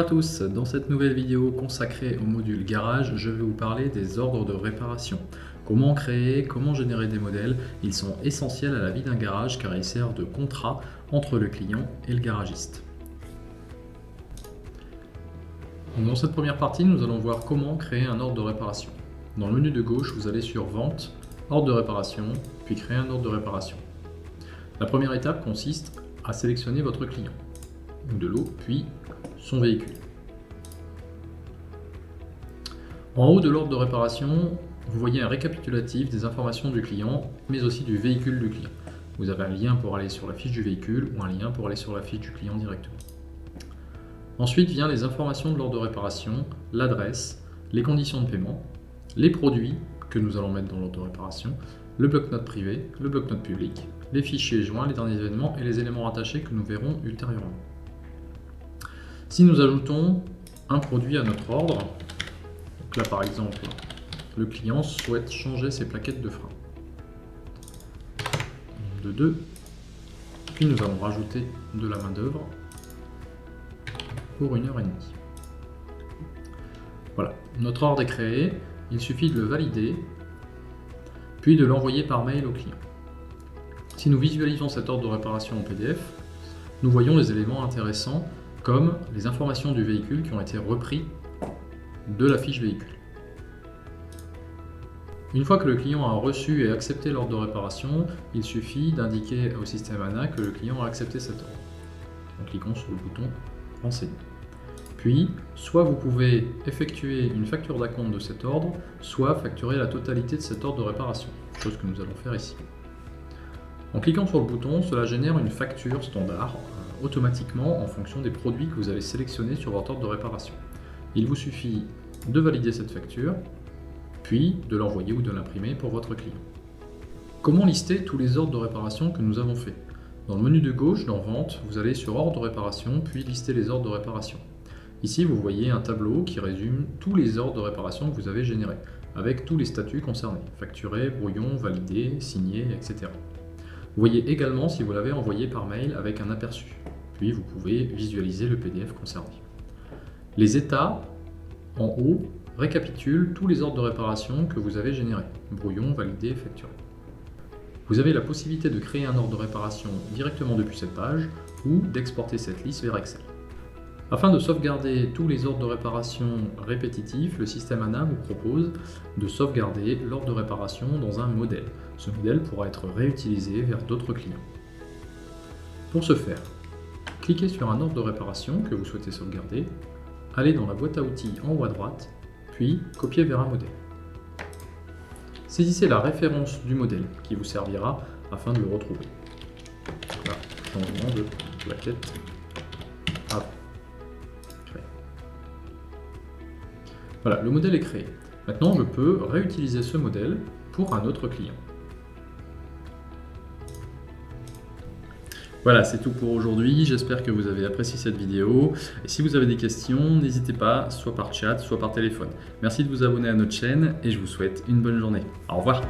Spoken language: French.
à tous, dans cette nouvelle vidéo consacrée au module garage, je vais vous parler des ordres de réparation. Comment créer, comment générer des modèles, ils sont essentiels à la vie d'un garage car ils servent de contrat entre le client et le garagiste. Dans cette première partie, nous allons voir comment créer un ordre de réparation. Dans le menu de gauche, vous allez sur Vente, Ordre de réparation, puis Créer un ordre de réparation. La première étape consiste à sélectionner votre client, Modello, puis son véhicule. En haut de l'ordre de réparation, vous voyez un récapitulatif des informations du client, mais aussi du véhicule du client. Vous avez un lien pour aller sur la fiche du véhicule ou un lien pour aller sur la fiche du client directement. Ensuite vient les informations de l'ordre de réparation, l'adresse, les conditions de paiement, les produits que nous allons mettre dans l'ordre de réparation, le bloc-notes privé, le bloc-notes public, les fichiers joints, les derniers événements et les éléments rattachés que nous verrons ultérieurement. Si nous ajoutons un produit à notre ordre, donc là par exemple, le client souhaite changer ses plaquettes de frein. De 2, puis nous allons rajouter de la main-d'œuvre pour 1h30. Voilà, notre ordre est créé, il suffit de le valider, puis de l'envoyer par mail au client. Si nous visualisons cet ordre de réparation en PDF, nous voyons les éléments intéressants comme les informations du véhicule qui ont été repris de la fiche véhicule. Une fois que le client a reçu et accepté l'ordre de réparation, il suffit d'indiquer au système ANA que le client a accepté cet ordre, en cliquant sur le bouton Renseigner. Puis, soit vous pouvez effectuer une facture d'acompte de cet ordre, soit facturer la totalité de cet ordre de réparation, chose que nous allons faire ici. En cliquant sur le bouton, cela génère une facture standard automatiquement en fonction des produits que vous avez sélectionnés sur votre ordre de réparation. Il vous suffit de valider cette facture, puis de l'envoyer ou de l'imprimer pour votre client. Comment lister tous les ordres de réparation que nous avons faits? Dans le menu de gauche, dans Vente, vous allez sur Ordre de réparation, puis lister les ordres de réparation. Ici, vous voyez un tableau qui résume tous les ordres de réparation que vous avez générés, avec tous les statuts concernés, facturé, brouillon, validé, signé, etc. Vous voyez également si vous l'avez envoyé par mail avec un aperçu. Puis vous pouvez visualiser le PDF concerné. Les états, en haut, récapitulent tous les ordres de réparation que vous avez générés, brouillon, validé, facturé. Vous avez la possibilité de créer un ordre de réparation directement depuis cette page ou d'exporter cette liste vers Excel. Afin de sauvegarder tous les ordres de réparation répétitifs, le système ANA vous propose de sauvegarder l'ordre de réparation dans un modèle. Ce modèle pourra être réutilisé vers d'autres clients. Pour ce faire, cliquez sur un ordre de réparation que vous souhaitez sauvegarder, allez dans la boîte à outils en haut à droite, puis copiez vers un modèle. Saisissez la référence du modèle qui vous servira afin de le retrouver. Là, changement de plaquette avant. Voilà, le modèle est créé. Maintenant, je peux réutiliser ce modèle pour un autre client. Voilà, c'est tout pour aujourd'hui. J'espère que vous avez apprécié cette vidéo. Et si vous avez des questions, n'hésitez pas, soit par chat, soit par téléphone. Merci de vous abonner à notre chaîne et je vous souhaite une bonne journée. Au revoir.